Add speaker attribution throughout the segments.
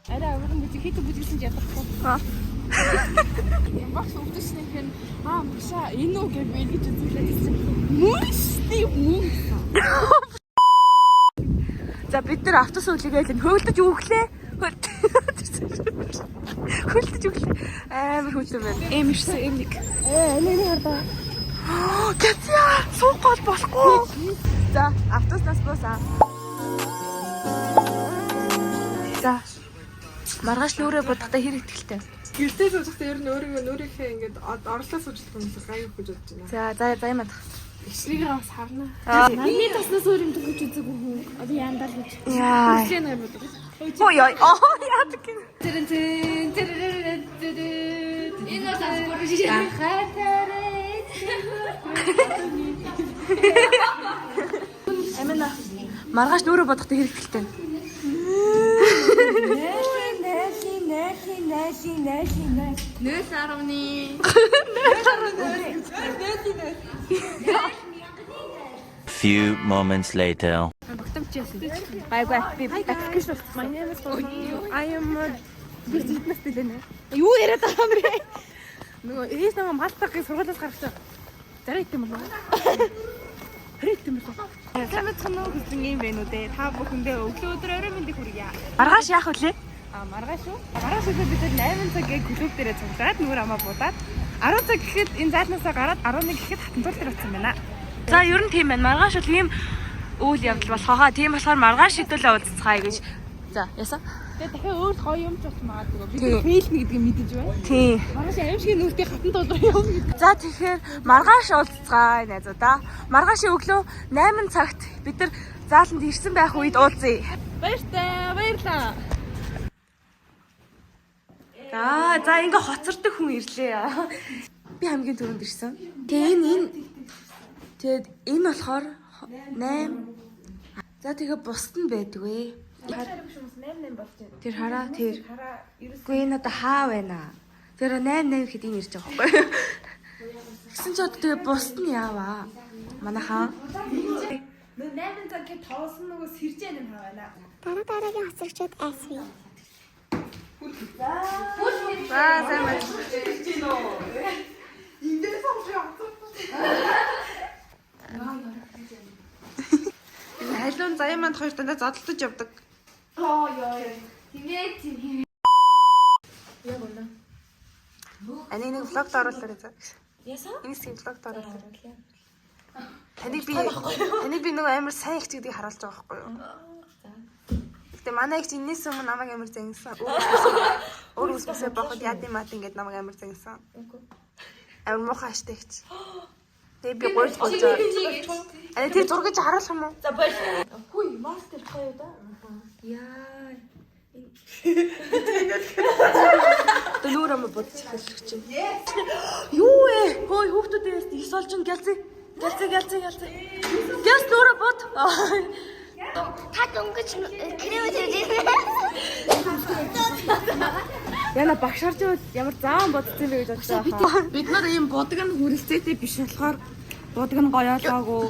Speaker 1: Арай аврал мужик хийх бүжгэлсэн ч ядахгүй. Багш өвдөснийх нь магшаа энэ үү гэж би гэж үзүүлээд мөштэй мөн. За бид нар автобус үлээгээл хөөлдөж өглөө. Хөөлдөж өглөө. Амар хүлэн байна. Эмэрсэн эмник. Энийг хардаа. Гэцээ суух гол болохгүй. За автобуснаас буусаа. За маргааш нүрээ бодохдоо хэр ихтэй.
Speaker 2: Гэртээ суучихсан ер нь өөрийнхөө ингээд орлоо суучих юм шиг гайх гэж бодож байна.
Speaker 1: За юм адах.
Speaker 2: Ичнийгээ бас харна.
Speaker 1: Миний таснаас өөр юм гэж үзэг үү? Одоо яандаа л гэж.
Speaker 2: Яа.
Speaker 1: Ой яадаг юм. Энэ бас бүр жишээ. Амина маргааш нүрээ бодохдоо хэр ихтэй.
Speaker 3: Few moments later.
Speaker 1: Байгай би аппликейшн my name is I am бизнес дэлэнэ. Юу яриад байгаа юм бэ? Нөгөө ээс намаа малтаг сургуулиас гаргасан. Зарай идэм болов. Хэрэйтэм болов. Камет ханаа гэсэн юм бэ нү дээ. Та бүхэндээ өглөө өдөр орой мэндийг хүргье. Маргааш яах вэ? Маргааш уу? Маргааш бид 8 цагийн клуб дээрээ цуглаад нүур амаа буудаад 10 цаг гэхэд энэ заалнаасаа гараад 11 гэхэд хатантуул дээр очсон байна. За ер нь тийм байна. Маргааш бол ийм үйл явдал болохоо. Тийм болохоор маргааш шийдвэрлээ уулзцгаая гэж. За ясаа? Тэгээ дахиад өөр гоё юм ч болох магадгүй. Бид фейлнэ гэдгийг мэдэж байна. Тийм. Маргааш аимшигын нүртэй хатантуул руу явна гэдэг. За тэгэхээр маргааш уулзцгаая найзуудаа. Маргаашийн өглөө 8 цагт бид нар зааланд ирсэн байх үед уулзъя. Баярлалаа. За ингээ хоцордог хүн ирлээ. Би хамгийн түрүүнд ирсэн. Тэгээд энэ болохоор 8. За тэгээ бусд нь байдгүй. Тэр хараа тэр. Үгүй энэ одоо хаа байна? Тэр 8 гэхэд энэ ирж байгаа байхгүй. Гэсэн ч одоо тэгээ бусд нь яаваа. Манайхаа 8 цаг гэхэд тоосон нөгөө сэржээ юм хаа байна.
Speaker 4: Дараагийн хоцрогчд асви.
Speaker 1: За сайн байна.
Speaker 2: Эндээс авчих. Хайлуун заяа манд хоёр дандаа зодтолдож явдаг.
Speaker 1: Тийм. Яг үнэ.
Speaker 2: Нэг влогт оруулаарай за.
Speaker 1: Ясаа?
Speaker 2: Энэ хэсгийг влогт оруулаарай. Таныг би нөгөө амар сайн ихч гэдгийг харуулж байгаа байхгүй юу? Гэтэ манай ихч энэс өмнө намайг амар зангисан. Өөр үсээсээ боход яд юм ингээд намайг амар зангисан. Амар муухай аштай ихч. Тэгээ би гойж болж байгаа. Тэр зургийг харуулах юм уу?
Speaker 1: За баяр. Хүй, мастер гоё да. Яа. Дөрөв бодчих хэлэх чинь. Юу вэ? Хөөе, хүүхдүүдээс их солжин гэлцээ. Гэлс дөрөв бод.
Speaker 4: Та дөнгөж крем хийсэн.
Speaker 1: Яна багшаарч ямар заан бодсон бэ гэж бодож байгаа.
Speaker 2: Бид нар ийм бодог нь хүрэлцээтэй биш болохоор бодог нь гоёолоогүй.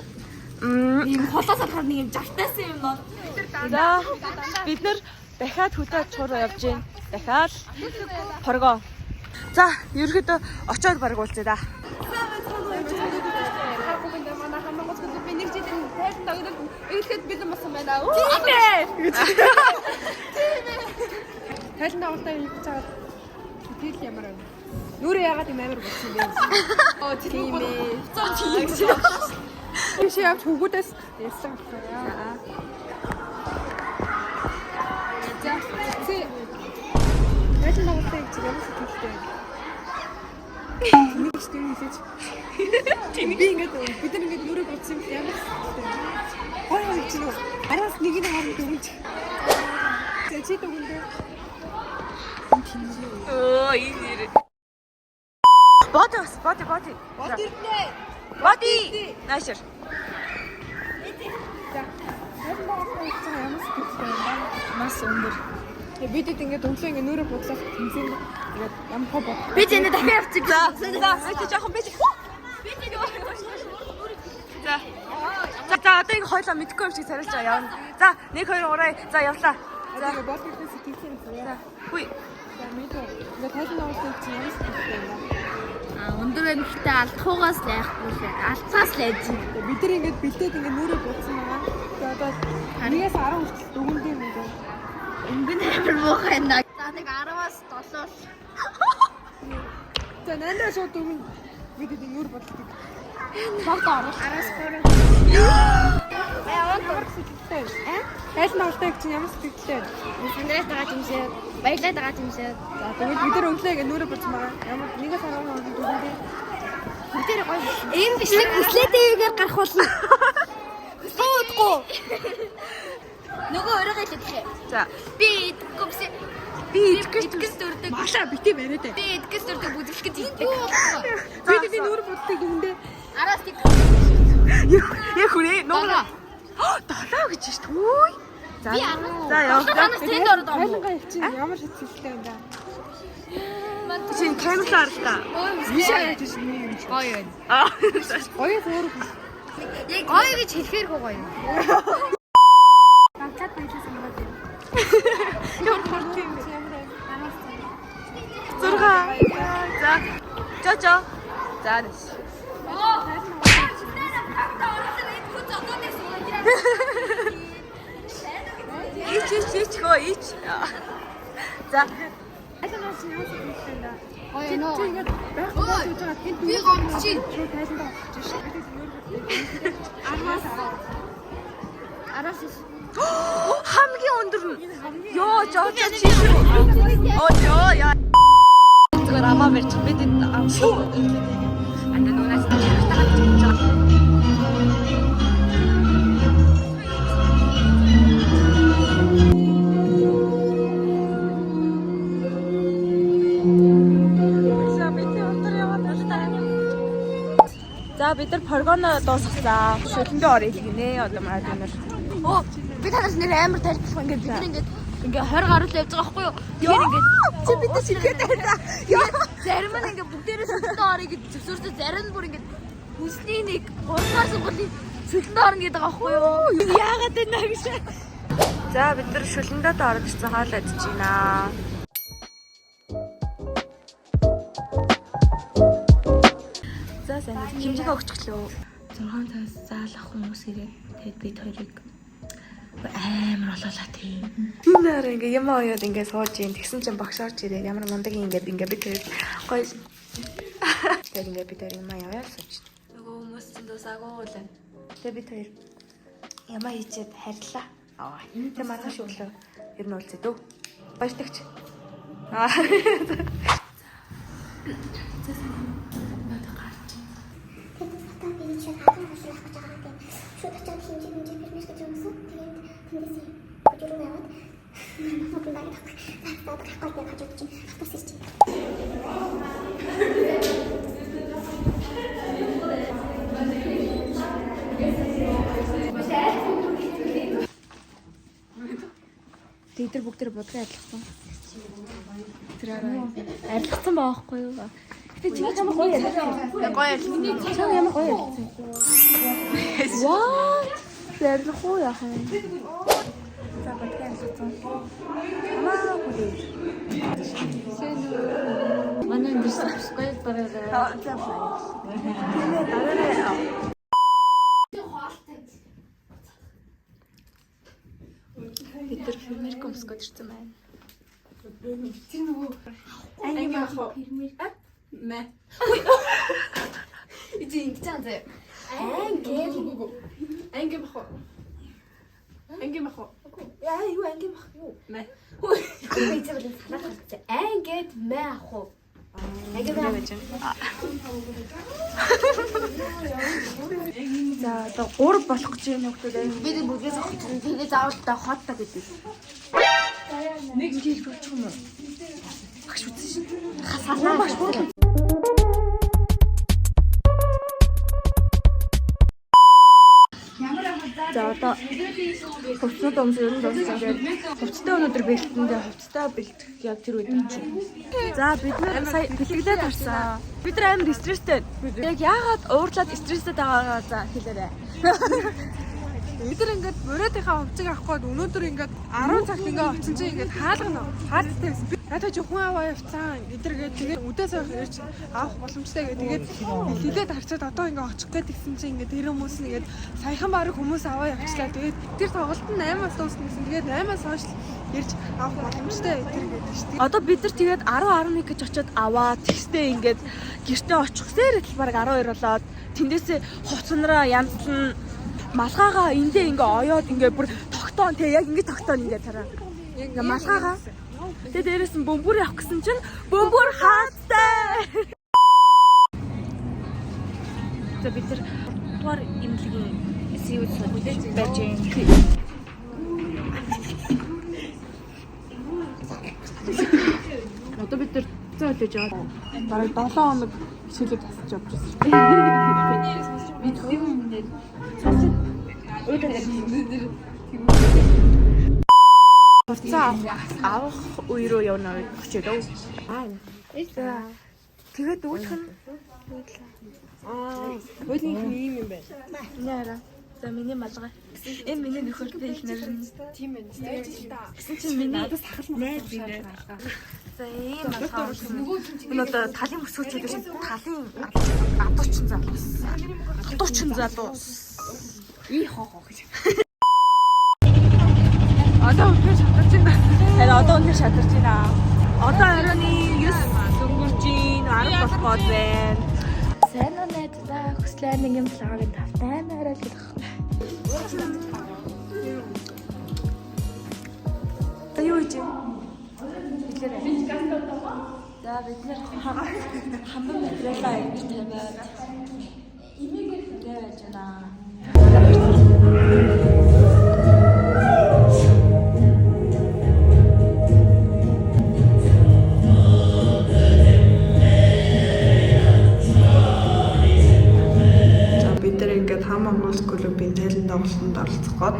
Speaker 1: Ийм холоос харахад нэг юм жартайсан юм ноо. За бид нар дахиад хөдөө чуруу явж гин. Дахиад хоргоо. За ерөөдөө очоод бараг уулзъя да.
Speaker 2: Эхлээд бид нар болсон байна.
Speaker 1: Тийм ээ.
Speaker 2: Тайлан дагуултаа юу гэж байгаа. Тэгэл ямар вэ? Нүрээ яагаад юм амар болсон бэ? Тийм ээ. Тийм шиг явж хөвгүүдээс ярьсан байна. За. Тайлан дагуултаа юу гэж ямар сэтгэлтэй. Нэг ч тийм хэлж. Би ингээд бид нар ингээд нүрээ бодсон юм ямар сэтгэлтэй. Хой чи араас нэг нь харин дөрөв.
Speaker 1: Чи дүгнээ.
Speaker 2: Оо энэ нэр. Боди. Наашир. Мас өндөр.
Speaker 1: Бид ингээд өглөө ингээд нүрэ буцаад тэмцэн ингээд ямхаа бод.
Speaker 2: Би зэнэ дахиад явчих. За жоохон бич. За одоо ингэ хойлоо мэдгүй юм шиг царилж байгаа явна. За 1 2 3 за явлаа.
Speaker 1: За бол бидээс сэтгэсэн юм.
Speaker 2: За хүй.
Speaker 1: За мэдээ. Ингээд тайлан авсан чинь ямар сэтгэлтэй юм бэ?
Speaker 4: Өндөр эмхтэй алдахугаас лайхгүй лээ. Алдсаас лайж.
Speaker 1: Бид нар ингээд бэлдээд ингээд нүрэ буцсан байгаа. Тэгээ одоо 1-ээс 10 хүртэл дүгнэв юм байна.
Speaker 4: Өнгөн амир муухай наа. За нэг 10-аас 7.
Speaker 1: За нандаа шууд дүгнэ. Бид энэ нүрэ бодлоо.
Speaker 4: Багт орох. 10-аас 3.
Speaker 1: Ямар сэтгэлтэй. Тайлан авалтайг чинь ямар сэтгэлтэй.
Speaker 4: Сандраад байгаа юм шиг. Баярлаад байгаа юм шиг.
Speaker 1: За тэгээд бид нар өглөө ингээд нүрэ буцсан байгаа. Ямар 1-ээс 10 хүртэл дүгнэв.
Speaker 4: Бүтээр гоё. Ийм биш нэг хүслээтэйгээр гарах болно. Суудгүй. Нөгөө өрөөгөө л идэхээ.
Speaker 2: За
Speaker 4: Би идэхгүй бисээ.
Speaker 2: би идэхгүйс
Speaker 4: дөрдөг.
Speaker 1: Машаа битээ бариад.
Speaker 4: Би идэхгүйс дөрдөг бүзэлэх гэж идэв.
Speaker 1: Бид энэ нүрэ бодлыг дүгнэв.
Speaker 4: Араас тийг.
Speaker 2: яг хүрээ нуураа. Долоо гэж шүү дээ. За
Speaker 4: Би 10.
Speaker 2: за яв.
Speaker 4: Танаас тэнд ороод орно.
Speaker 1: Тайлангаа явчихын ямар сэтгэлтэй юм да.
Speaker 2: Чин камераар л та.
Speaker 1: Вишаа яаж юм.
Speaker 4: Гоё байна.
Speaker 1: Гоё зөөр.
Speaker 4: Яг гоё гэж хэлэхээр гоё.
Speaker 1: Банцаад байшаа санаад байна.
Speaker 2: Ямар хорт юм бэ?
Speaker 1: Ямар байна?
Speaker 2: 6. За. За. Ич гоо ич. За.
Speaker 1: Тайлангаа чинь ямар сэтгэлтэй юм да.
Speaker 4: Гоё нөө.
Speaker 1: Чи ингээд байх гэж байгаа тэнд
Speaker 4: Би гомч чинь.
Speaker 1: тайлангаа авчих шүү. Бид нүрэ бодлыг.
Speaker 4: Араас
Speaker 2: Хамгийн өндөр нь. Йоо, жоо чи шүү. Оо яа. Зүгээр амаа барьчих. Бид энэ амшиг. Анда нүнаас тагтаад гэж байгаа. За бид нар прогоно дуусгасан. Шүлэндээ орё гинэ одоо марад өнөр.
Speaker 4: Оо, би танаас нэр амар тайлбарлах ингээд бид нар ингээд 20 гаруй л явж байгаа байхгүй юу? Тэгэхээр ингээд
Speaker 2: Чи бид нар шилгээд байна.
Speaker 4: зарим нь ингээд бүгдээрээ сүлдээ орё гэж зөвсөрсөн, зарим нь бүр ингээд хүсний нэг 3-аар сургуулийн сүлдээ орно гэдэг байгаа байхгүй юу?
Speaker 2: Яагаад вэ гэж. За бид нар шүлэндээ орж ирсэн хоол идэж байна. За сайн хэмжээг өгч гэлөө. 6 цагаас заалах хүмүүс ирээд тэгээд бид хоёрыг амар болоолаа тийм. Энэ нэр ингээ юм аяад ингээ сууж ийн тэгсэн чинь багш орж ирээ. Ямар мундаг ингээ бид хоёр гоё. Тэгээд ингээ бид хоёр юм аяа сууж. Нөгөө хүмүүс чинь дуусаагүй л. Тэгээд бид хоёр юм хийчихэд харьлаа. Аа. Тэг маргааш өглөө ер нь уулзъя дөө. Баяртагч. Аа.
Speaker 3: Шууд очиад хэмжээ бэрнэш гэж юмсан. Тэгээд тэндээс бүжрүү яваад модон баг тах. Таад гахгал яхаж өгч чинь хатас ирчих.
Speaker 2: Тэдэр бүгд бодлоо адилхан. Тэр арилгацсан баахгүй юу? Гэтэ чи ямар гоё ярьсан.
Speaker 4: Гоё л.
Speaker 2: Чам ямар гоё ярьсан. What? Ярих уу яах вэ? За бодлоо арилгацсан. Амаа хүлээж.
Speaker 4: Манай дэрс гоё бараа.
Speaker 2: За баяа. Тэгээ дараараа. Бид тэр фермер комскод ирсэн байна.
Speaker 1: Чи нөгөө анги яах вэ? Мэ.
Speaker 4: Иди ингэж байгаа зэ.
Speaker 1: Анги мах. Анги мах.
Speaker 4: Яа юу анги мах юу?
Speaker 1: Мэ.
Speaker 4: Би зөвлөж санаад хэлсэн. Ангид мэ ах уу? Анги мэ гэж.
Speaker 2: За одоо 3 болох гэж байна хүмүүс.
Speaker 4: Би бүгдээс авах гэж тэгээ заавал та хот та гэдэг.
Speaker 2: Нэг жил болчих юм уу? Багш үтсэн шин.
Speaker 4: Хасаалаа багш бүр.
Speaker 2: За одоо хувцснууд өмс ер нь дууссан. Хувцтай өнөөдөр бэлтгэндээ хувцтай бэлтгэх яг тэр үед чинь. За бид нар сая бэлгэлээд харсан. Бид нар амар стресстэй. Яг яагаад уурлаад стресстэй байгаагаа за хэлээрэй.
Speaker 1: Бид нар ингээд мөрөөдийнхаа хувцыг авахгүй өнөөдөр ингээд 10 цагт ингээд очсон чинь ингээд хаалгана. Хаалттай байсан. Ятаж хүн аваа явцсан. Эдэргээд тэгээд үдээс авах авах боломжтой гэдэг. Тэгээд хилээд харцаад одоо ингээд очих гээд гисэн чинь ингээд тэр хүмүүс нэгээд саяхан баг хүмүүс аваа явчлаа. Тэгээд тэр тоглолт нь 8-аас дуусна гэсэн. Тэгээд 8-аас хойш ирж авах боломжтой эдэр гэдэг шүү дээ.
Speaker 2: Одоо бид нар тэгээд 10-11 гэж очиод аваа тэгстэй ингээд гэртээ очихсээр л баг 12 болоод тэндээсээ хуцнараа янзлан малгайгаа эндээ ингээ оёод ингээ бүр тогтоон те яг ингээ тогтоон ингээ тараа. Ингээ малгайгаа. Тэгээ дээрээс нь бөмбөр явах гэсэн чинь бөмбөр хаастай. За бид нар дугаар имлэгийн сэвэд хүлээж байж юм. Одоо бид нар цаа хүлээж аваад бараг 7 хоног хичээлээ тасч явж байсан. Бид өмнөд Хувцас авах үе рүү явна гэж очиод. Тэгээд үүдх нь үүднийх нь ийм юм байна. Яара. За миний малгай. Энэ миний нөхөртэй их нэр нь. Тийм ээ. Гэсэн чинь миний надад сахал найз бинэ. За ийм малгай. Энэ одоо талын өсгөж гэдэг чинь талын адуучин залуус. Адуучин залуус. Ий хоо гэж.
Speaker 1: Одоо үнээр шатарч байна.
Speaker 2: Харин одоо үнээр шатарч байна. Одоо оройны 9 өнгөрч 10 болох гол байна.
Speaker 4: Сайн уу найзлаа хүслээр нэг юм лагыг тавтай морой л гэх.
Speaker 2: Аюу чи. За бид нэр хамбан материалаа ингэж тавиад имийг яаж байна.
Speaker 5: Ингээд хам Монгол клубын талент тоглолтод оролцох гээд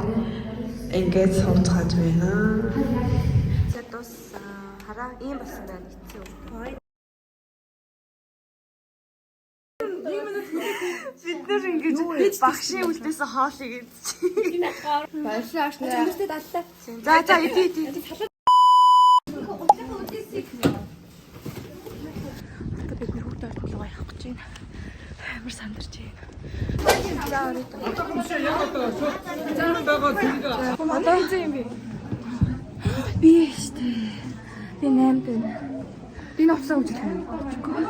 Speaker 5: ингээд сууцгааж байна.
Speaker 2: За дууссан. Хараа ийм болсон байна хэцүү. Бид нэр ингэж багшийн үлдээсэн хоолыг идчихээ.
Speaker 4: Баярлалаа аш нэртэй далтай.
Speaker 2: За идэ. Одоо бид нэр хүүхдээ тоглоо явах гэж байна. Амар сандарч байна. Одоо хэзээ юм бэ? Би штэ. Би 8 байна. Би навцаа үзэх юм.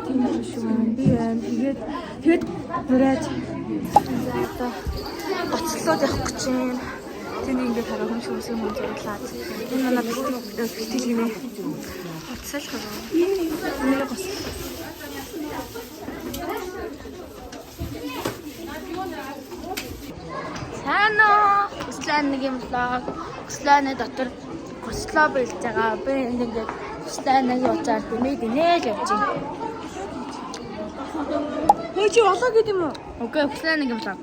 Speaker 2: Тийм шүү. Би байна. Тэгээд бүрээд за одоо оцлоод явах гэж байна. Тэний ингээд хараа хүн шиг үсэг юм зурлаад. Энэ манай бэлтгэл юм ээ. Оцлох юм. Нэр гос.
Speaker 4: Сайн уу? Хүслээ нэг юм влог. Хүслээний дотор хүслээ биелж байгаа. Би ингээд хүслээ нэг уцаар дэмэд инээл явж байна.
Speaker 2: Хөө чи болоо гэдэг юм уу?
Speaker 4: Окей, хүслээ нэг юм влог.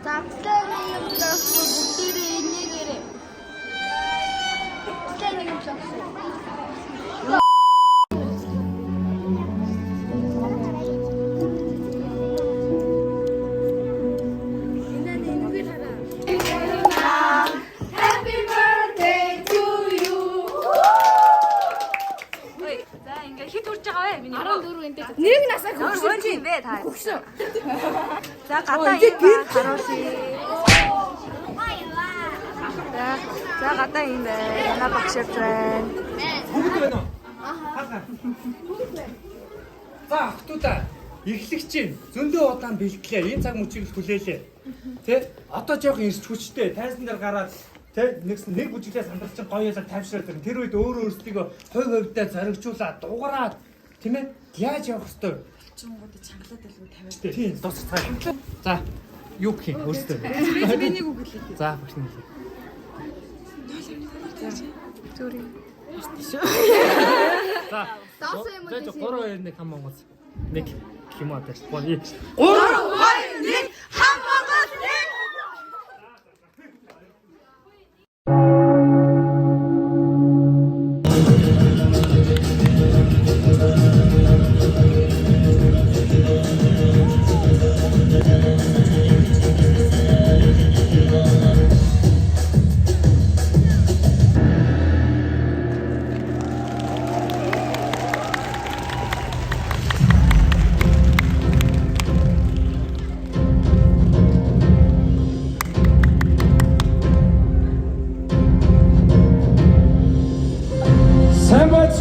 Speaker 4: За хүслээ нэг юм влог бүгдээрээ инээгээрээ. Хүслээ нэг юм влог.
Speaker 2: Нэг насаа хөгшөж юм бэ та. Хөгшөө. За гадаа юм ба харуулъя. За гадаа юм бэ. Манай багш явж байна.
Speaker 6: За охтуудаа эхлэгч чинь зөндөө удаан бэлтлээ. Энэ цаг мөчийг хүлээлээ. Тэ? Одоо жоохон ирч хүчтэй. Тайзан дээр гараад тэ нэг бүжиглээ сандарч гоё ялаа тайвшраад тэр үед өөрөө өөрсдийгөө хувь-хувьдаа зоригжуулаад дуураад тийм ээ? Яаж явах хэвээр? Чингуудад чангалаад байлгүй тавиад. Тийм, дуусцгаая. За, юу гэх юм өөрсдөө.
Speaker 1: Би нэг үг хэлээ.
Speaker 6: За, багш нэг.
Speaker 2: Зүрийн.
Speaker 6: За. За 3 2 1 хам Монгол. Нэг хэмээ дээр. 3 2 1
Speaker 2: хам Монгол нэг.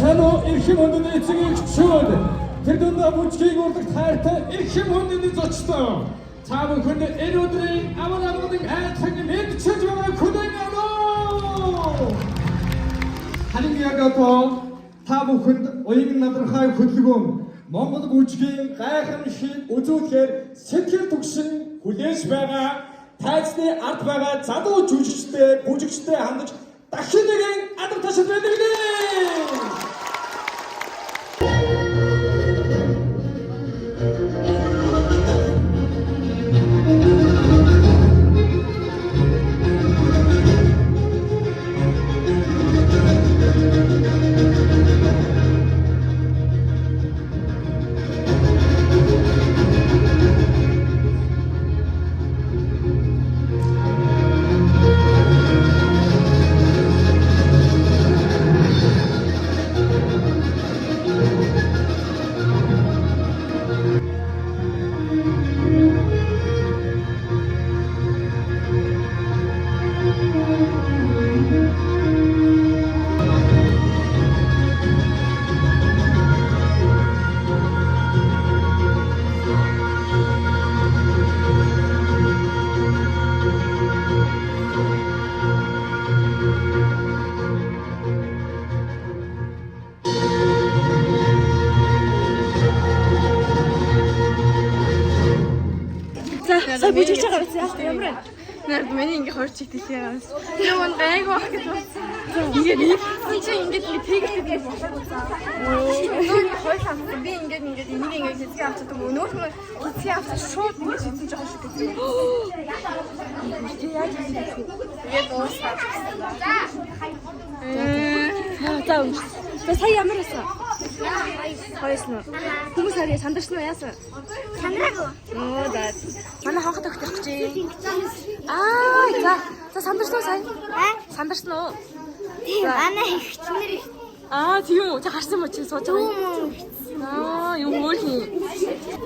Speaker 7: Сануу эрхэм хүндэний эцгийн гүшүүд тэр дундаа бүжгийг урдаг таартай эрхэм хүндэний зочдоо та бүхэнд энэ өдрийн амар амгалан хайрцаг мэдчилж байгаа хүлээн аваа. Харин яг одоо та бүхэнд уян надрахай хөдөлгөөн Монгол бүжгийн гайхамшиг үзүүлэхээр сэтгэл түгшин хүлээж байгаа тайзны ард байгаа залуу жүжигчтэй бүжигчтэй хандаж дахин нэгэн алдар ташил байдаг нэ.
Speaker 2: Сая бүжигч байгаа биз яах вэ? Ямар нэр миний ингээ хорч идэх юм. Тэр нэг гайг байх гэж бодсон. Ингээ нэг чи ингээ тэгэх болоод байгаа. Өнөөдөр хойл авсан. Би ингээ энийг ингээ хэзээ авчихдаг. Өнөөх нь хэзээ авчих шууд ингээ шидэж байгаа шиг гэдэг. Тэг яаж хийх вэ? Тэгээ дуусгаж. За өмч. Сая ямар байсан? Хоёсон уу? Хүмүүс харьяа сандарсан уу яасан?
Speaker 3: Сандраагүй.
Speaker 2: Оо за. Манай хонхот өгөх гэж. За сандарсан уу сая? Сандарсан уу?
Speaker 3: Тийм манай ихчнэр их.
Speaker 2: Тийм үү. Чи харсан мó чи сууж байгаа юм. Юу хий.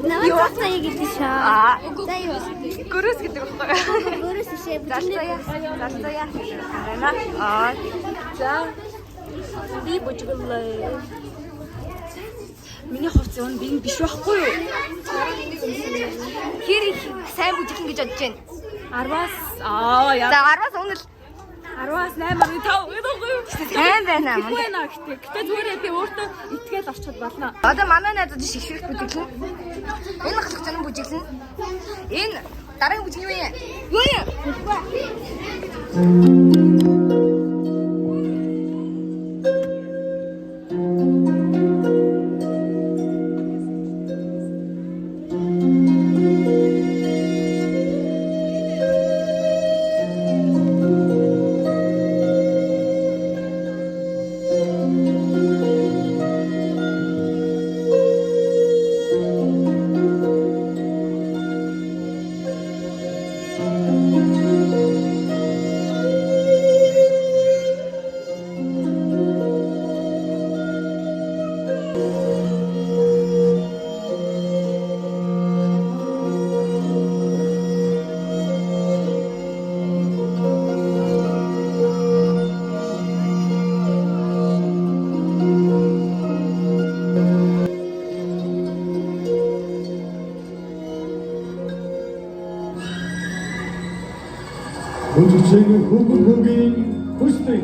Speaker 3: Наваа цаая гэдэг шаа. За юу.
Speaker 2: Гөрөөс гэдэг байхгүй.
Speaker 3: Гөрөөс шээ.
Speaker 2: Зарцая. За. Би бүжгэлээ. Миний хувцас юм би биш байхгүй юу?
Speaker 1: Хэр их сайн бүжиглэн гэж бодож байна.
Speaker 2: 10-аас
Speaker 1: За 10-аас өмнө
Speaker 2: 10-аас 8-аар 5 гэдэг юу?
Speaker 1: сайн байна аа.
Speaker 2: Үгүй наа гэхдээ. Гэтэ зүгээр би өөртөө итгээл орчод болно.
Speaker 1: Одоо манай найзууд шиг хэрэг бүжиглэн. Энэ хахлагч нь бүжиглэн. Энэ дараагийн бүжиг юу юм? Юу юм?
Speaker 7: Бүжигчийн хүүгийн хүсдэг.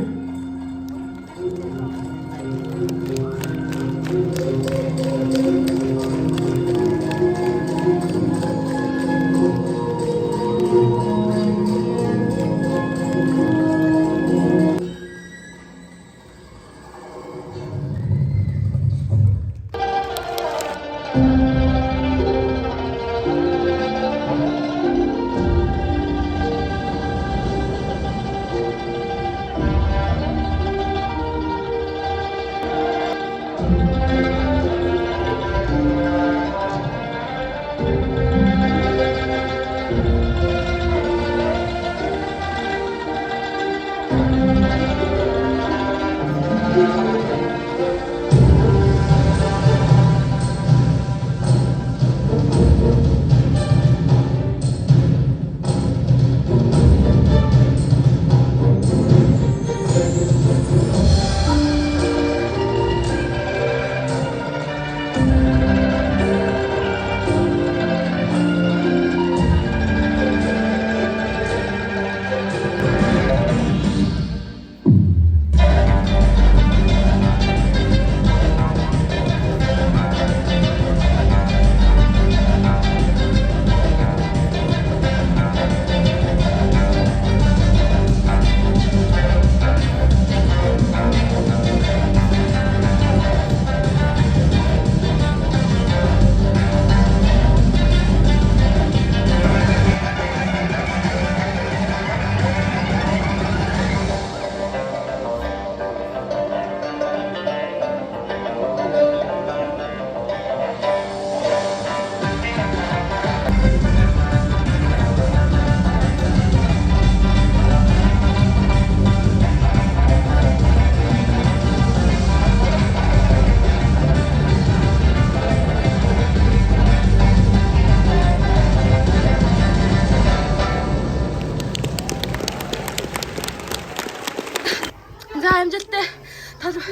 Speaker 4: За амжилттай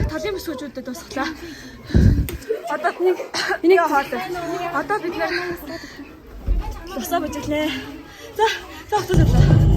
Speaker 4: талын бүсгүүчүүдэд тусглаа.
Speaker 1: Одоо энийг хоолой. Одоо бид нар
Speaker 4: Тусаа бичлээ. За хацуулаа.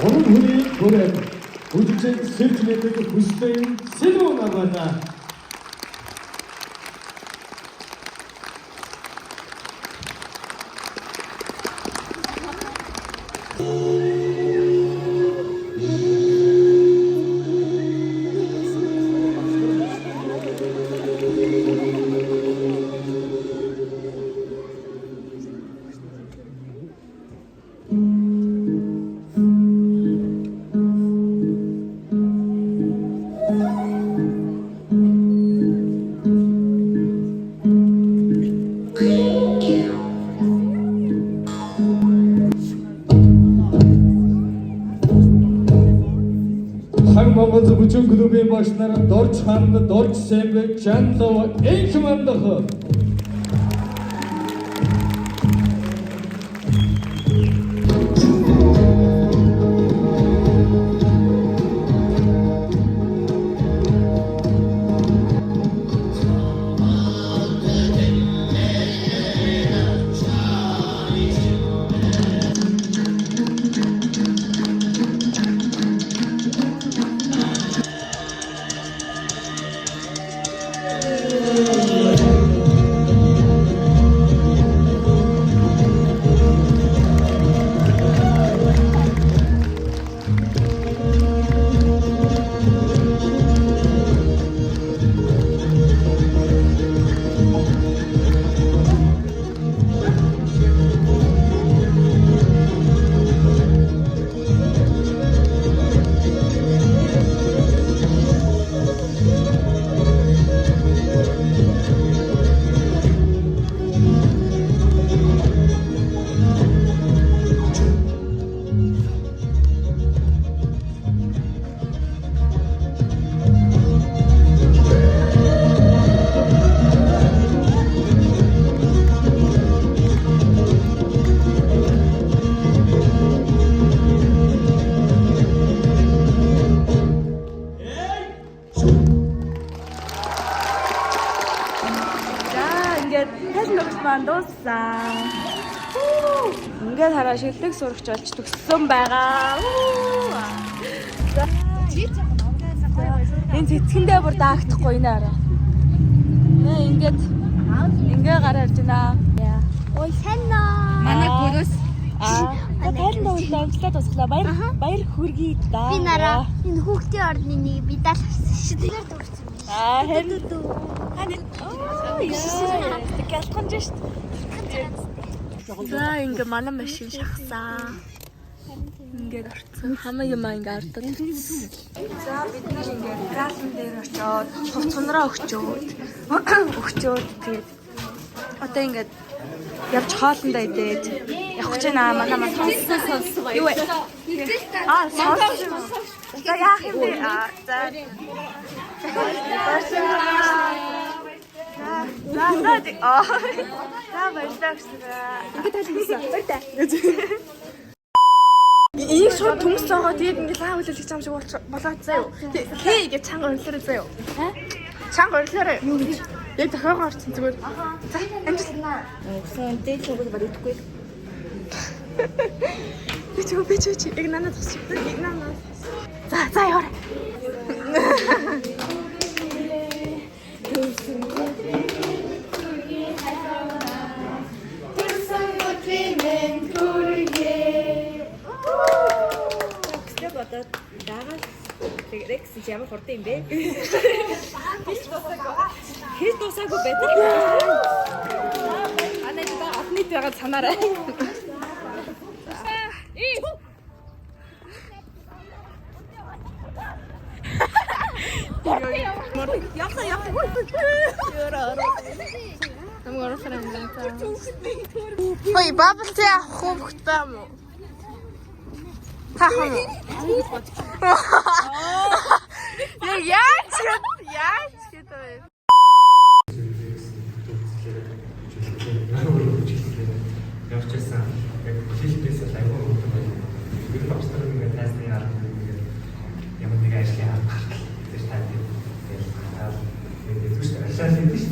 Speaker 7: Onun huni göre ucuzca sirküledeki Hüseyin Silon'a bana. Moнгол бүжин клубын багш нар Дорж хаанд Дорж Сэмбэг Жанлов энх мандах.
Speaker 2: Ингээд хараа шилдэг сурагч болж төгссөн байгаа. Энэ цэцгэндээ бүр даагдахгүй нэ арай. Нэ ингээд гараа ирж байна.
Speaker 4: Ой сайн наа.
Speaker 1: Манай гөрөөс
Speaker 2: Тайлбар өглөө туслаа. Баяр хүргэе да.
Speaker 4: Би нараа энэ хүүхдийн орны нэг медаль авсан шүү. Тэгэхээр дурсан.
Speaker 2: Харин галтхан жишт. За ингээ манай машин шахсан. Ингээд орцсон. Хамаа юм ингээ ардад. За бид нэг ингээ галан дээр очиод хуцунраа өгчөөд тэгээд одоо ингээд явж хоолндоо идээд явах гэж байна. Манай сонссон. Юу вэ? Сонссон. За яах юм бэ? За Энийг шууд төмс цоогоо тэгээд ингээд лаа хүлээлгэж байгаа юм шиг болоод заяа. Хээ гэж чанга өрлөөрэй заяа. Чанга өрлөөрэй. Юу гэж? Яг тохиогоо орсон зүгээр. За амжилтнаа. Уусан дээд л бол идэхгүй. Би ч яг надад тусч. Яг надад. За яваа. Одоо дагаад Рекс ямар хурдан юм бэ? Хэд дуусаагүй байдаг. Анаа даа апнит байгаа санаарай. Ой, бабалтай авах хөвгт байм уу? Хахам. Яаж гэдэг.
Speaker 6: Явчихсан. Яг хэлбээс айгүй өгдөг байна. Тэр багштай нэг тасны арга ямар нэг ажлын арга гаргал. Тэр тань. Тэгээд зүгш ашаалын тийш